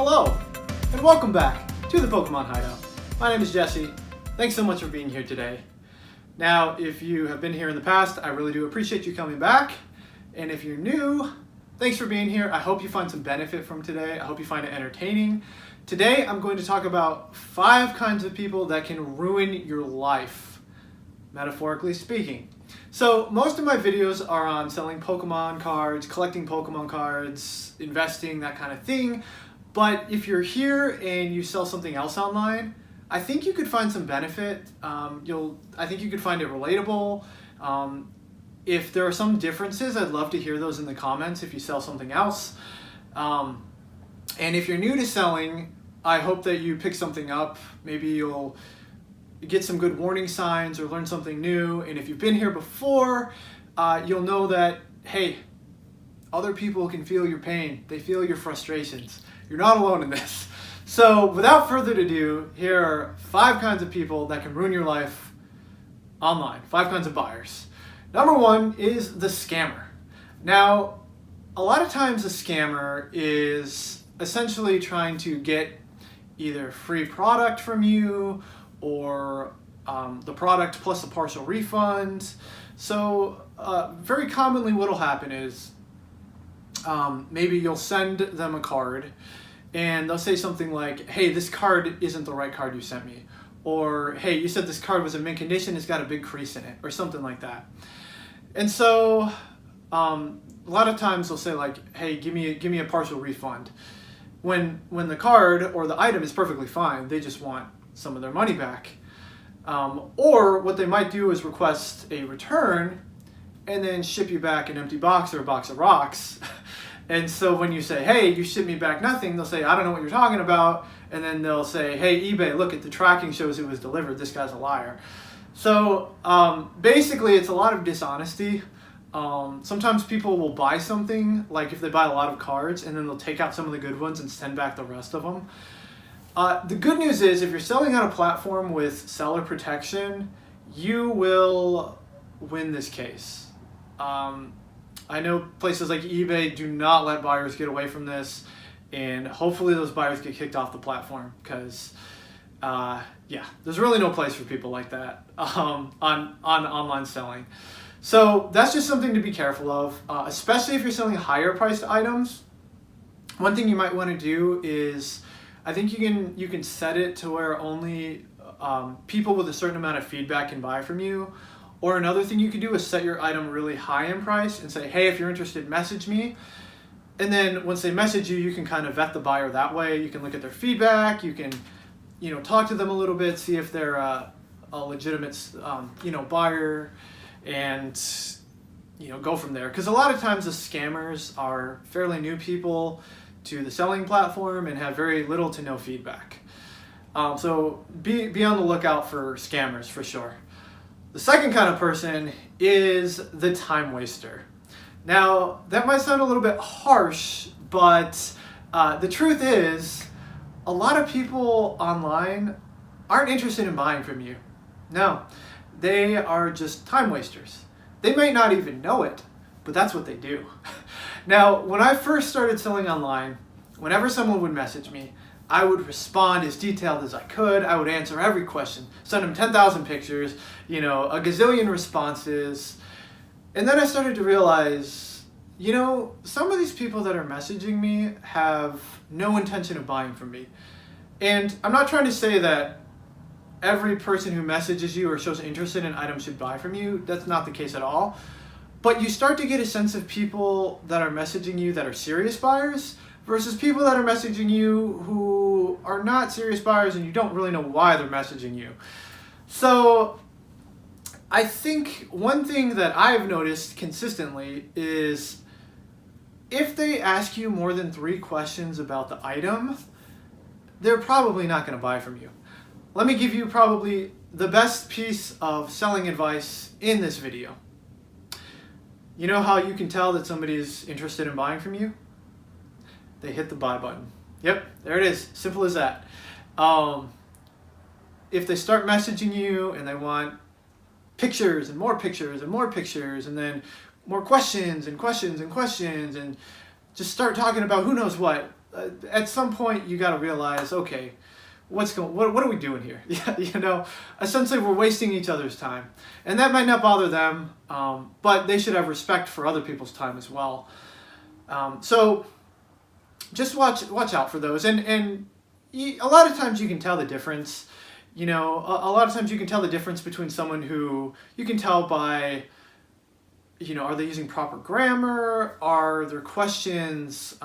Hello, and welcome back to the Pokemon Hideout. My name is Jesse. Thanks so much for being here today. Now, if you have been here in the past, I really do appreciate you coming back. And if you're new, thanks for being here. I hope you find some benefit from today. I hope you find it entertaining. Today, I'm going to talk about 5 kinds of people that can ruin your life, metaphorically speaking. So most of my videos are on selling Pokemon cards, collecting Pokemon cards, investing, that kind of thing. But if you're here and you sell something else online, I think you could find some benefit. I think you could find it relatable. If there are some differences, I'd love to hear those in the comments if you sell something else. And if you're new to selling, I hope that you pick something up. Maybe you'll get some good warning signs or learn something new. And if you've been here before, you'll know that, hey, other people can feel your pain. They feel your frustrations. You're not alone in this. So without further ado, here are 5 kinds of people that can ruin your life online. 5 kinds of buyers. Number 1 is the scammer. Now, a lot of times a scammer is essentially trying to get either free product from you or the product plus a partial refund. So very commonly what will happen is maybe you'll send them a card and they'll say something like, hey, this card isn't the right card you sent me. Or, hey, you said this card was in mint condition, it's got a big crease in it, or something like that. And so a lot of times they'll say like, hey, give me a partial refund. When the card or the item is perfectly fine, they just want some of their money back. Or what they might do is request a return and then ship you back an empty box or a box of rocks. And so when you say, hey, you shipped me back nothing, they'll say, I don't know what you're talking about. And then they'll say, hey, eBay, look at the tracking shows it was delivered. This guy's a liar. So basically, it's a lot of dishonesty. Sometimes people will buy something, like if they buy a lot of cards, and then they'll take out some of the good ones and send back the rest of them. The good news is, if you're selling on a platform with seller protection, you will win this case. I know places like eBay do not let buyers get away from this, and hopefully those buyers get kicked off the platform because, yeah, there's really no place for people like that on online selling. So that's just something to be careful of, especially if you're selling higher priced items. One thing you might want to do is, I think you can set it to where only people with a certain amount of feedback can buy from you. Or another thing you can do is set your item really high in price and say, hey, if you're interested, message me. And then once they message you, you can kind of vet the buyer that way. You can look at their feedback. You can, talk to them a little bit, see if they're a legitimate, buyer, and go from there. Because a lot of times the scammers are fairly new people to the selling platform and have very little to no feedback. So be on the lookout for scammers for sure. The second kind of person is the time waster. Now, that might sound a little bit harsh, but the truth is, a lot of people online aren't interested in buying from you. No, they are just time wasters. They might not even know it, but that's what they do. Now, when I first started selling online, whenever someone would message me, I would respond as detailed as I could. I would answer every question, send them 10,000 pictures, a gazillion responses. And then I started to realize, some of these people that are messaging me have no intention of buying from me. And I'm not trying to say that every person who messages you or shows interest in an item should buy from you. That's not the case at all. But you start to get a sense of people that are messaging you that are serious buyers versus people that are messaging you who are not serious buyers and you don't really know why they're messaging you. So I think one thing that I've noticed consistently is if they ask you more than 3 questions about the item, they're probably not going to buy from you. Let me give you probably the best piece of selling advice in this video. You know how you can tell that somebody is interested in buying from you? They hit the buy button. Yep, there it is. Simple as that. If they start messaging you and they want pictures and more pictures and more pictures and then more questions and questions and questions and just start talking about who knows what, at some point you got to realize, okay, what are we doing here? Yeah, essentially we're wasting each other's time, and that might not bother them, but they should have respect for other people's time as well. So just watch out for those, and a lot of times you can tell the difference. A lot of times you can tell the difference between someone who you can tell by, are they using proper grammar? Are their questions,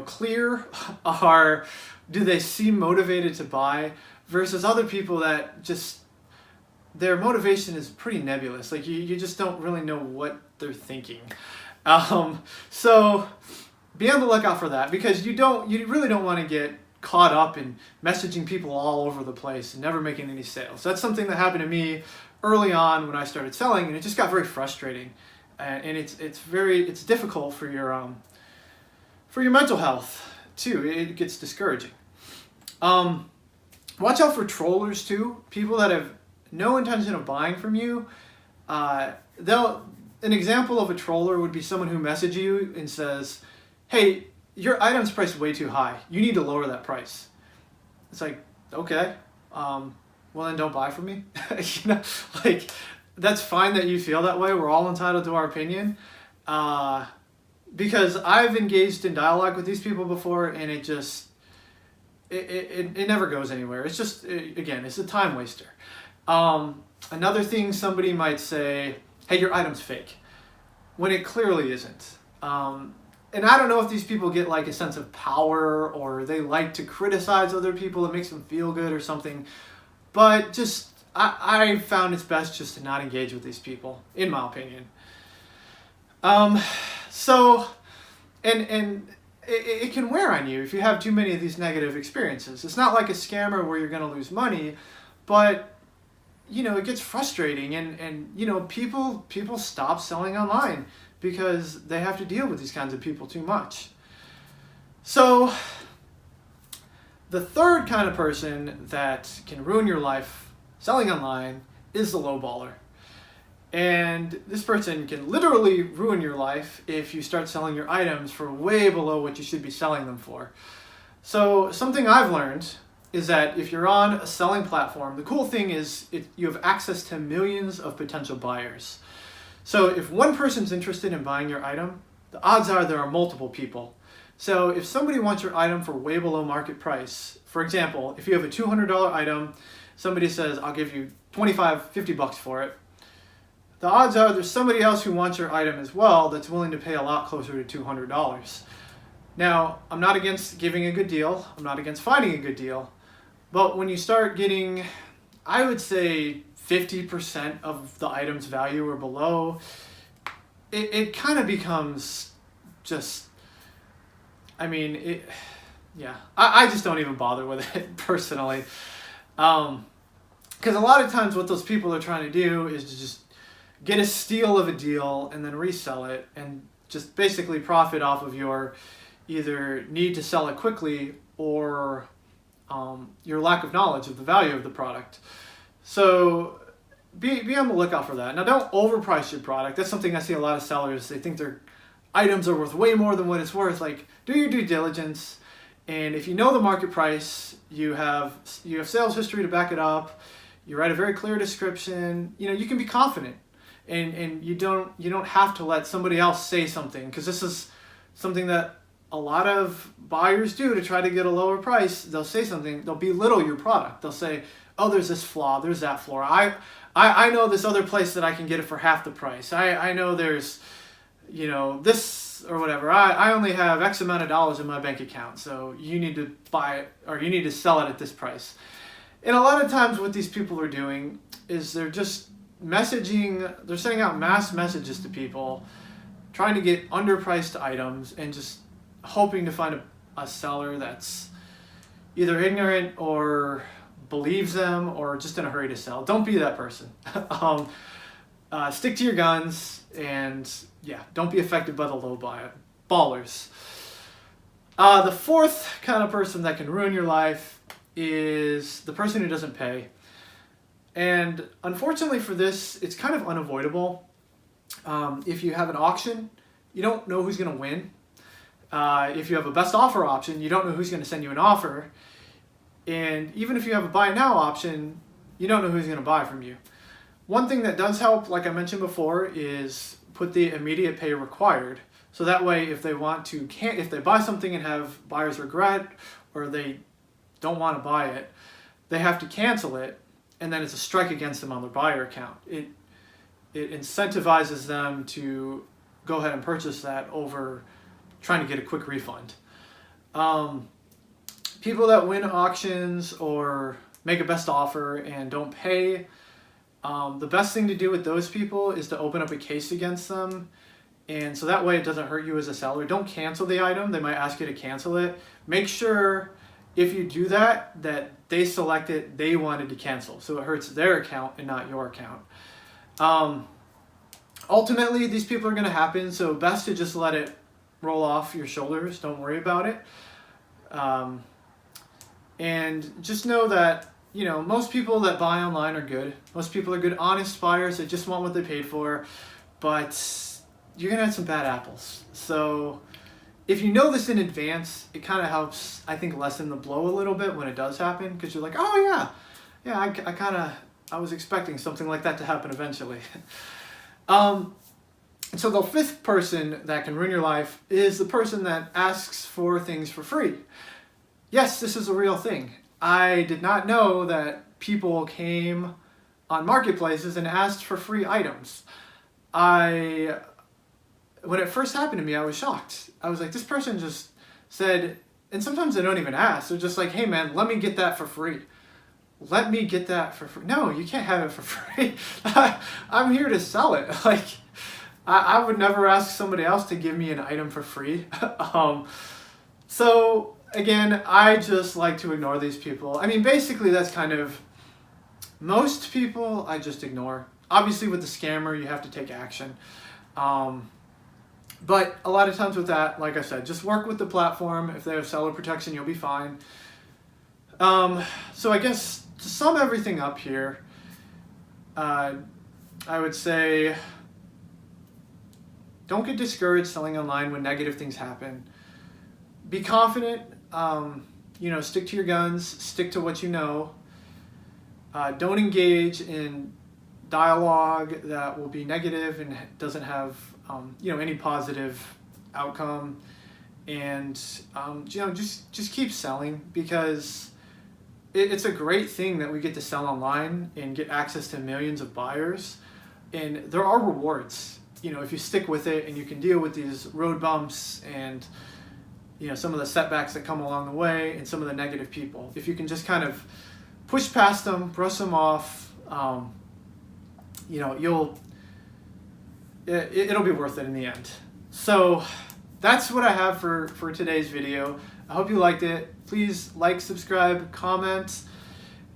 clear? Do they seem motivated to buy? Versus other people that just, their motivation is pretty nebulous. Like you just don't really know what they're thinking. So be on the lookout for that, because you really don't want to get caught up in messaging people all over the place and never making any sales. That's something that happened to me early on when I started selling, and it just got very frustrating, and it's difficult for your mental health too. It gets discouraging. Watch out for trollers too. People that have no intention of buying from you. An example of a troller would be someone who messages you and says, "Hey, your item's priced way too high. You need to lower that price." It's like, okay, well then don't buy from me. Like, that's fine that you feel that way. We're all entitled to our opinion. Because I've engaged in dialogue with these people before, and it just, it never goes anywhere. It's just, again, it's a time waster. Another thing, somebody might say, "Hey, your item's fake," when it clearly isn't. And I don't know if these people get like a sense of power, or they like to criticize other people. It makes them feel good or something. But just, I found it's best just to not engage with these people, in my opinion. So, and it can wear on you if you have too many of these negative experiences. It's not like a scammer where you're going to lose money, but it gets frustrating, and people stop selling online because they have to deal with these kinds of people too much. So the third kind of person that can ruin your life selling online is the lowballer. And this person can literally ruin your life if you start selling your items for way below what you should be selling them for. So something I've learned is that if you're on a selling platform, the cool thing is you have access to millions of potential buyers. So if one person's interested in buying your item, the odds are there are multiple people. So if somebody wants your item for way below market price, for example, if you have a $200 item, somebody says, "I'll give you $50 for it." The odds are there's somebody else who wants your item as well that's willing to pay a lot closer to $200. Now, I'm not against giving a good deal. I'm not against finding a good deal. But when you start getting, I would say, 50% of the item's value or below, it kind of becomes just, I just don't even bother with it personally. Because a lot of times what those people are trying to do is to just get a steal of a deal and then resell it, and just basically profit off of your either need to sell it quickly or your lack of knowledge of the value of the product. So be on the lookout for that. Now, don't overprice your product. That's something I see a lot of sellers. They think their items are worth way more than what it's worth. Like, do your due diligence, and if you know the market price, you have sales history to back it up. You write a very clear description. You can be confident, and you don't have to let somebody else say something, because this is something that a lot of buyers do to try to get a lower price. They'll say something, they'll belittle your product. They'll say, "Oh, there's this flaw, there's that flaw. I know this other place that I can get it for half the price. I know there's, this or whatever. I only have X amount of dollars in my bank account, so you need to buy it, or you need to sell it at this price." And a lot of times what these people are doing is they're just they're sending out mass messages to people, trying to get underpriced items, and just hoping to find a seller that's either ignorant or believes them or just in a hurry to sell. Don't be that person. Stick to your guns, and don't be affected by the low ballers. The fourth kind of person that can ruin your life is the person who doesn't pay. And unfortunately for this, it's kind of unavoidable. If you have an auction, you don't know who's going to win. If you have a best offer option, you don't know who's going to send you an offer. And even if you have a buy now option, you don't know who's going to buy from you. One thing that does help, like I mentioned before, is put the immediate pay required. So that way, if they if they buy something and have buyer's regret, or they don't want to buy it, they have to cancel it, and then it's a strike against them on their buyer account. It incentivizes them to go ahead and purchase that over trying to get a quick refund. People that win auctions or make a best offer and don't pay, the best thing to do with those people is to open up a case against them. And so that way it doesn't hurt you as a seller. Don't cancel the item. They might ask you to cancel it. Make sure if you do that, that they selected they wanted to cancel. So it hurts their account and not your account. Ultimately, these people are going to happen. So best to just let it roll off your shoulders. Don't worry about it. And just know that, most people that buy online are good. Most people are good, honest buyers. They just want what they paid for. But you're going to have some bad apples. So if you know this in advance, it kind of helps, I think, lessen the blow a little bit when it does happen. Because you're like, oh, yeah, I was expecting something like that to happen eventually. So the fifth person that can ruin your life is the person that asks for things for free. Yes, this is a real thing. I did not know that people came on marketplaces and asked for free items. When it first happened to me, I was shocked. I was like, this person just said, and sometimes they don't even ask. They're just like, hey man, let me get that for free. Let me get that for free. No, you can't have it for free. I'm here to sell it. Like, I would never ask somebody else to give me an item for free. So again, I just like to ignore these people. I mean, basically that's kind of, most people I just ignore. Obviously with the scammer, you have to take action. But a lot of times with that, like I said, just work with the platform. If they have seller protection, you'll be fine. So I guess to sum everything up here, I would say don't get discouraged selling online when negative things happen. Be confident, stick to your guns, stick to what you know. Don't engage in dialogue that will be negative and doesn't have any positive outcome. And just keep selling, because it's a great thing that we get to sell online and get access to millions of buyers, and there are rewards if you stick with it, and you can deal with these road bumps and some of the setbacks that come along the way and some of the negative people. If you can just kind of push past them, brush them off, it'll be worth it in the end. So that's what I have for today's video. I hope you liked it. Please like, subscribe, comment,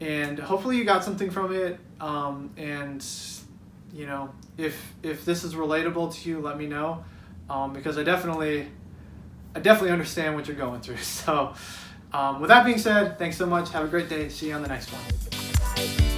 and hopefully you got something from it. And if this is relatable to you, let me know, because I definitely understand what you're going through. So with that being said, thanks so much. Have a great day. See you on the next one.